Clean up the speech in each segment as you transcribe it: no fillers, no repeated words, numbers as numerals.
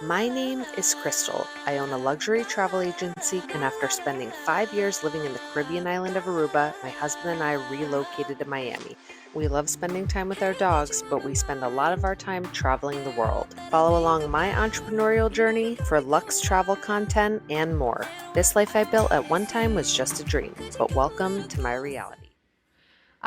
My name is Crystal. I own a luxury travel agency, and after spending 5 years living in the Caribbean island of Aruba, my husband and I relocated to Miami. We love spending time with our dogs, but we spend a lot of our time traveling the world. Follow along my entrepreneurial journey for luxe travel content and more. This life I built at one time was just a dream, but welcome to my reality.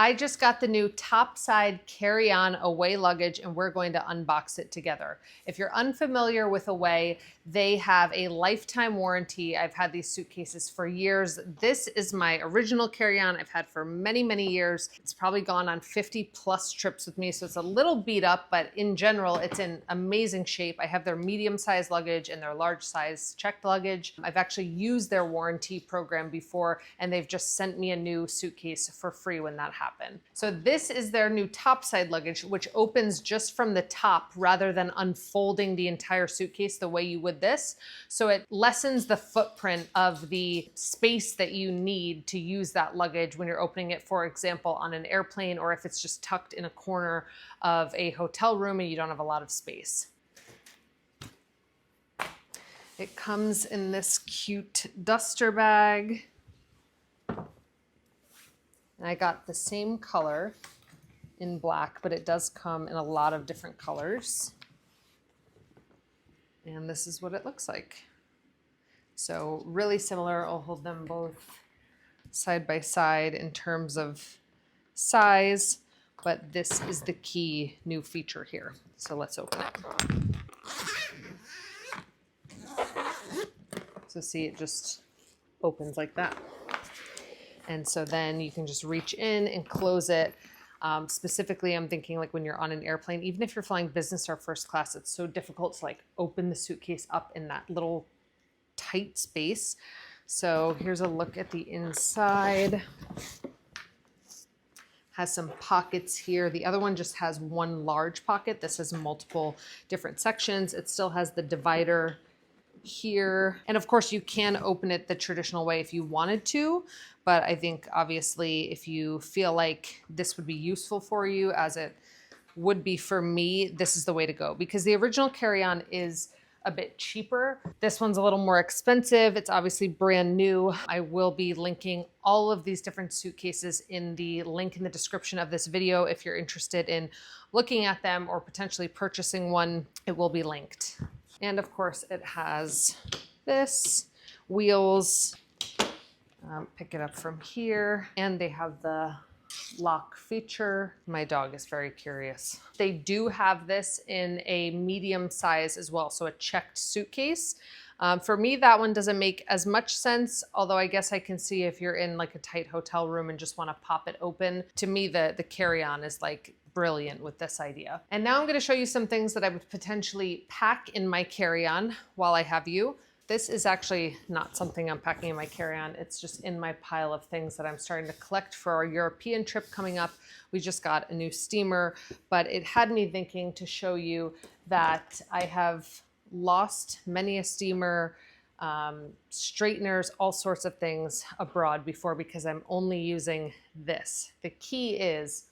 I just got the new Topside carry-on Away luggage and we're going to unbox it together. If you're unfamiliar with Away, they have a lifetime warranty. I've had these suitcases for years. This is my original carry-on I've had for many, many years. It's probably gone on 50 plus trips with me, so it's a little beat up, but in general, it's in amazing shape. I have their medium-sized luggage and their large-size checked luggage. I've actually used their warranty program before, and they've just sent me a new suitcase for free when that happened. So this is their new Topside luggage, which opens just from the top rather than unfolding the entire suitcase the way you would this. So it lessens the footprint of the space that you need to use that luggage when you're opening it, for example, on an airplane, or if it's just tucked in a corner of a hotel room and you don't have a lot of space. It comes in this cute duster bag. And I got the same color in black, but it does come in a lot of different colors. And this is what it looks like. So really similar. I'll hold them both side by side in terms of size, but this is the key new feature here. So let's open it. So see, it just opens like that. And so then you can just reach in and close it. Specifically, I'm thinking like when you're on an airplane, even if you're flying business or first class, it's so difficult to like open the suitcase up in that little tight space. So here's a look at the inside. Has some pockets here. The other one just has one large pocket. This has multiple different sections. It still has the divider here. And of course you can open it the traditional way if you wanted to, but I think obviously if you feel like this would be useful for you as it would be for me, this is the way to go, because the original carry-on is a bit cheaper. This one's a little more expensive. It's obviously brand new. I will be linking all of these different suitcases in the link in the description of this video. If you're interested in looking at them or potentially purchasing one, it will be linked. And of course it has this, wheels, pick it up from here, and they have the lock feature. My dog is very curious. They do have this in a medium size as well, so a checked suitcase. For me, that one doesn't make as much sense, although I guess I can see if you're in like a tight hotel room and just want to pop it open. To me, the carry-on is like brilliant with this idea. And now I'm going to show you some things that I would potentially pack in my carry-on while I have you. This is actually not something I'm packing in my carry-on. It's just in my pile of things that I'm starting to collect for our European trip coming up. We just got a new steamer, but it had me thinking to show you that I have lost many a steamer, straighteners, all sorts of things abroad before because I'm only using this. The key is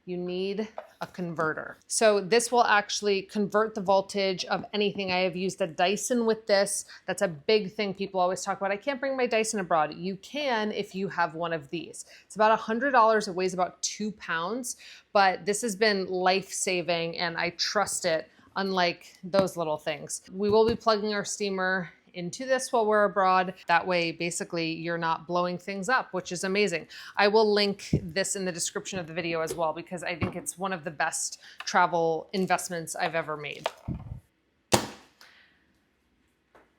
you need a converter. So this will actually convert the voltage of anything. I have used a Dyson with this. That's a big thing people always talk about. I can't bring my Dyson abroad. You can if you have one of these. It's about $100. It weighs about 2 pounds, but this has been life-saving and I trust it, unlike those little things. We will be plugging our steamer into this while we're abroad. That way, basically, you're not blowing things up, which is amazing. I will link this in the description of the video as well, because I think it's one of the best travel investments I've ever made.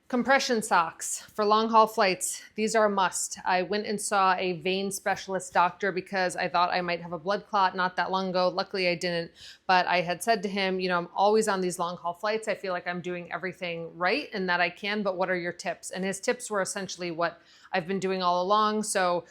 Compression socks for long haul flights. These are a must. I went and saw a vein specialist doctor because I thought I might have a blood clot not that long ago. Luckily I didn't, but I had said to him, you know, I'm always on these long haul flights. I feel like I'm doing everything right and that I can, but what are your tips? And his tips were essentially what I've been doing all along. So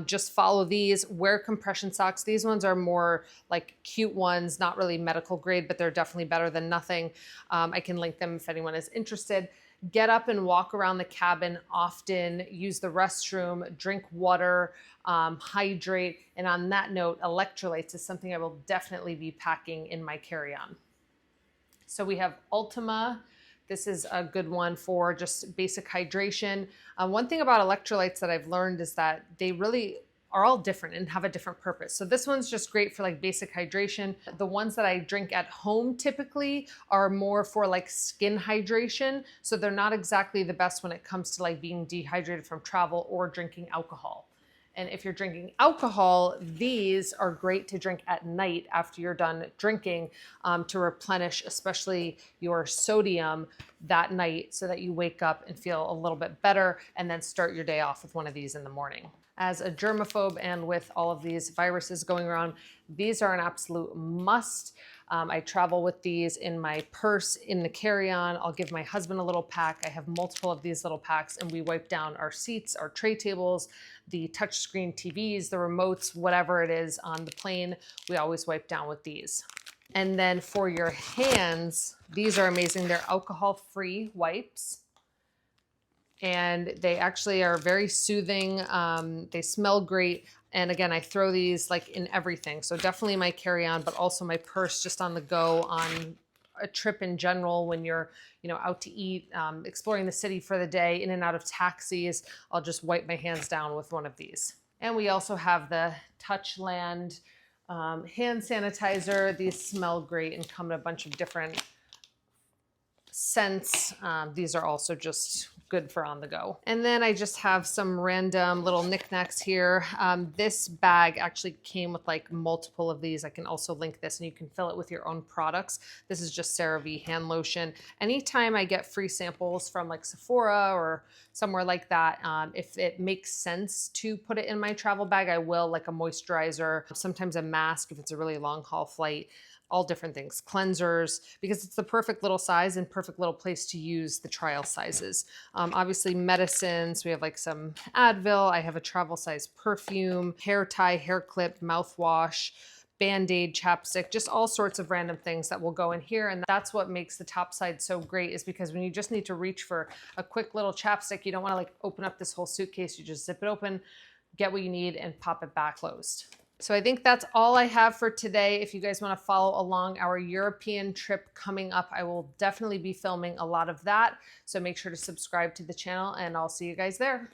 just follow these, wear compression socks. These ones are more like cute ones, not really medical grade, but they're definitely better than nothing. I can link them if anyone is interested. Get up and walk around the cabin often, use the restroom, drink water, hydrate. And on that note, electrolytes is something I will definitely be packing in my carry-on. So we have Ultima This is a good one for just basic hydration. One thing about electrolytes that I've learned is that they really are all different and have a different purpose. So this one's just great for like basic hydration. The ones that I drink at home typically are more for like skin hydration. So they're not exactly the best when it comes to like being dehydrated from travel or drinking alcohol. And if you're drinking alcohol, these are great to drink at night after you're done drinking, to replenish especially your sodium that night so that you wake up and feel a little bit better and then start your day off with one of these in the morning. As a germaphobe and with all of these viruses going around, these are an absolute must. I travel with these in my purse, in the carry-on. I'll give my husband a little pack. I have multiple of these little packs, and we wipe down our seats, our tray tables, the touchscreen TVs, the remotes, whatever it is on the plane. We always wipe down with these. And then for your hands, these are amazing. They're alcohol-free wipes. And they actually are very soothing. They smell great. And again, I throw these like in everything. So definitely my carry-on, but also my purse just on the go, on a trip in general when you're, out to eat, exploring the city for the day, in and out of taxis. I'll just wipe my hands down with one of these. And we also have the Touchland hand sanitizer. These smell great and come in a bunch of different scents. These are also just good for on the go. And then I just have some random little knickknacks here. This bag actually came with like multiple of these. I can also link this and you can fill it with your own products. This is just CeraVe hand lotion. Anytime I get free samples from like Sephora or somewhere like that, if it makes sense to put it in my travel bag, I will, like a moisturizer, sometimes a mask if it's a really long haul flight. All different things, cleansers, because it's the perfect little size and perfect little place to use the trial sizes. Obviously medicines, we have like some Advil, I have a travel size perfume, hair tie, hair clip, mouthwash, Band-Aid, chapstick, just all sorts of random things that will go in here. And that's what makes the Topside so great, is because when you just need to reach for a quick little chapstick, you don't want to like open up this whole suitcase, you just zip it open, get what you need and pop it back closed. So I think that's all I have for today. If you guys want to follow along our European trip coming up, I will definitely be filming a lot of that. So make sure to subscribe to the channel and I'll see you guys there.